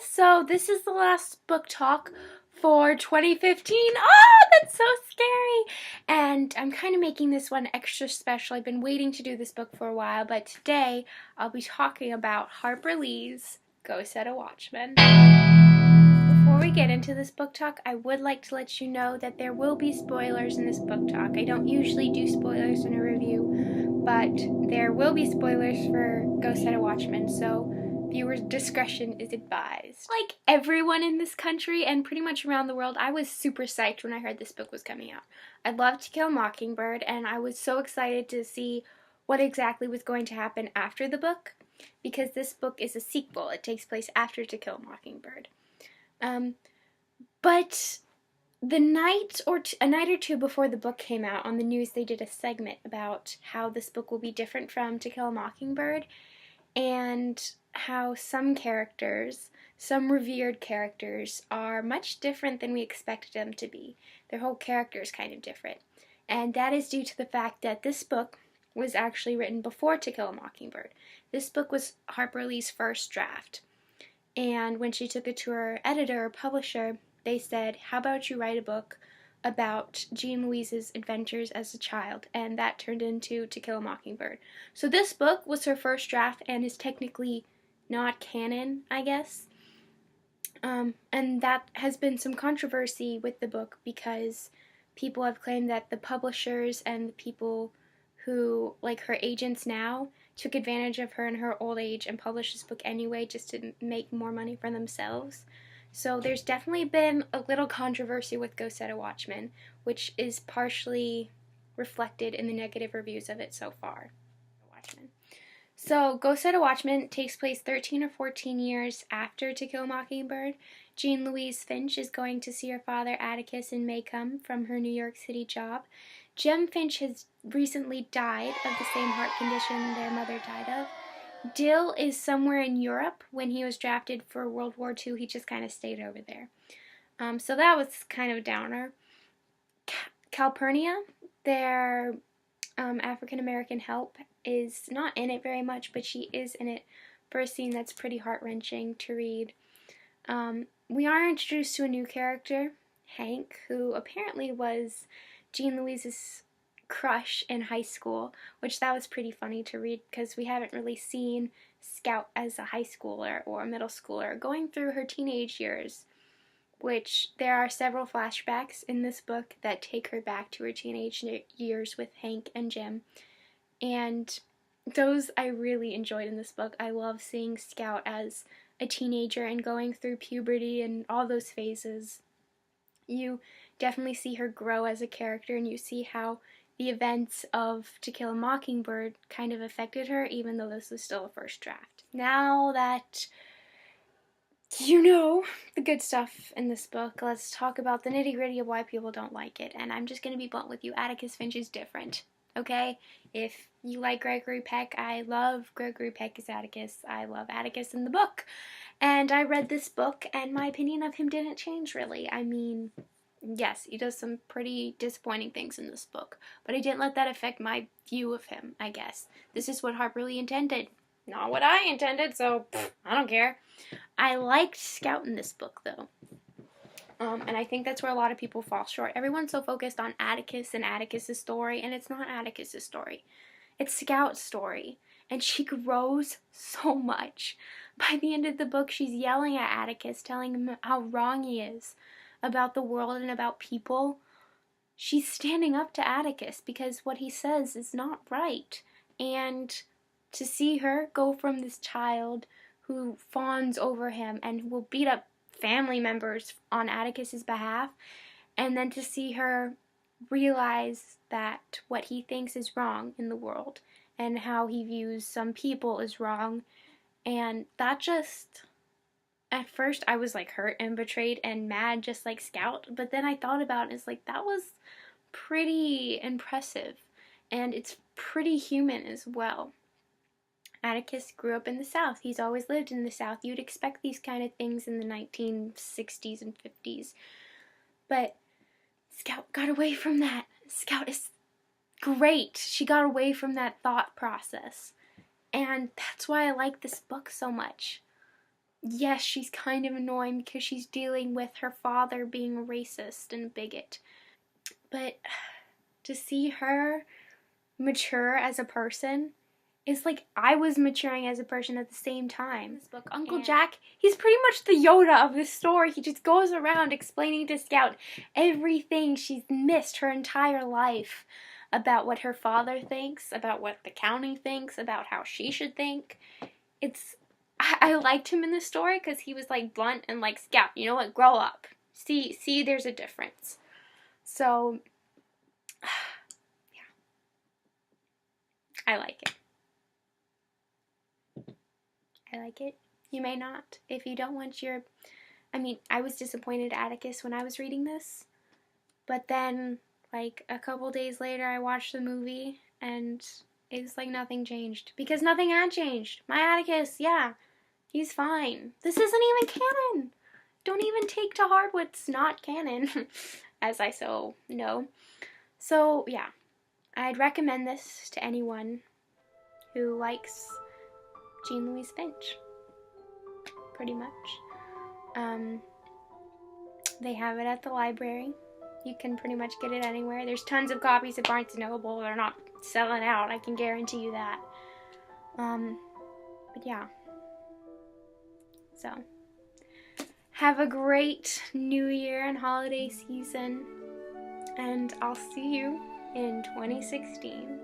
So this is the last book talk for 2015. Oh, that's so scary. And I'm kind of making this one extra special. I've been waiting to do this book for a while, but today I'll be talking about Harper Lee's Go Set a Watchman. Before we get into this book talk, I would like to let you know that there will be spoilers in this book talk. I don't usually do spoilers in a review, but there will be spoilers for Go Set a Watchman, so viewer's discretion is advised. Like everyone in this country and pretty much around the world, I was super psyched when I heard this book was coming out. I loved To Kill a Mockingbird, and I was so excited to see what exactly was going to happen after the book, because this book is a sequel. It takes place after To Kill a Mockingbird. But a night or two before the book came out, on the news they did a segment about how this book will be different from To Kill a Mockingbird, and how some characters, some revered characters, are much different than we expected them to be. Their whole character is kind of different. And that is due to the fact that this book was actually written before To Kill a Mockingbird. This book was Harper Lee's first draft. And when she took it to her editor or publisher, they said, how about you write a book about Jean Louise's adventures as a child? And that turned into To Kill a Mockingbird. So this book was her first draft and is technically not canon, I guess. And that has been some controversy with the book because people have claimed that the publishers and the people who, like her agents now, took advantage of her in her old age and published this book anyway just to make more money for themselves. So there's definitely been a little controversy with Go Set a Watchman, which is partially reflected in the negative reviews of it so far. Watchman. So Go Set a Watchman takes place 13 or 14 years after To Kill a Mockingbird. Jean Louise Finch is going to see her father Atticus in Maycomb from her New York City job. Jem Finch has recently died of the same heart condition their mother died of. Dill is somewhere in Europe. When he was drafted for World War II, he just kind of stayed over there. So that was kind of a downer. Calpurnia, their African-American help, is not in it very much, but she is in it for a scene that's pretty heart-wrenching to read. We are introduced to a new character, Hank, who apparently was Jean Louise's crush in high school, which that was pretty funny to read because we haven't really seen Scout as a high schooler or a middle schooler going through her teenage years, which there are several flashbacks in this book that take her back to her teenage years with Hank and Jim, and those I really enjoyed in this book. I love seeing Scout as a teenager and going through puberty and all those phases. You definitely see her grow as a character, and you see how the events of To Kill a Mockingbird kind of affected her, even though this was still a first draft. Now that you know the good stuff in this book, let's talk about the nitty-gritty of why people don't like it. And I'm just going to be blunt with you. Atticus Finch is different, okay? If you like Gregory Peck, I love Gregory Peck as Atticus. I love Atticus in the book. And I read this book, and my opinion of him didn't change, really. I mean, yes, he does some pretty disappointing things in this book, but I didn't let that affect my view of him, I guess. This is what Harper Lee intended. Not what I intended, so I don't care. I liked Scout in this book, though. And I think that's where a lot of people fall short. Everyone's so focused on Atticus and Atticus's story, and it's not Atticus's story. It's Scout's story. And she grows so much. By the end of the book, she's yelling at Atticus, telling him how wrong he is about the world and about people. She's standing up to Atticus because what he says is not right. And to see her go from this child who fawns over him and will beat up family members on Atticus's behalf, and then to see her realize that what he thinks is wrong in the world and how he views some people is wrong, and that just, at first I was like hurt and betrayed and mad just like Scout, but then I thought about it, it's like that was pretty impressive, and it's pretty human as well. Atticus grew up in the South. He's always lived in the South. You'd expect these kind of things in the 1960s and 50s. But Scout got away from that. Scout is great. She got away from that thought process. And that's why I like this book so much. yes, she's kind of annoying because she's dealing with her father being a racist and a bigot. But to see her mature as a person is like I was maturing as a person at the same time. This book, Uncle Jack, he's pretty much the Yoda of this story. He just goes around explaining to Scout everything she's missed her entire life about what her father thinks, about what the county thinks, about how she should think. I liked him in this story because he was like blunt and like, Scout, you know what, grow up. See, there's a difference. So, yeah, I like it. I like it. You may not. If you don't want your... I mean, I was disappointed at Atticus when I was reading this. But then, like, a couple days later, I watched the movie, and it's like nothing changed. Because nothing had changed. My Atticus, yeah, he's fine. This isn't even canon. Don't even take to heart what's not canon, as I so know. So, yeah, I'd recommend this to anyone who likes Jean Louise Finch. Pretty much. They have it at the library. You can pretty much get it anywhere. There's tons of copies at Barnes & Noble. They're not selling out, I can guarantee you that. But yeah. So, have a great New Year and holiday season. And I'll see you in 2016.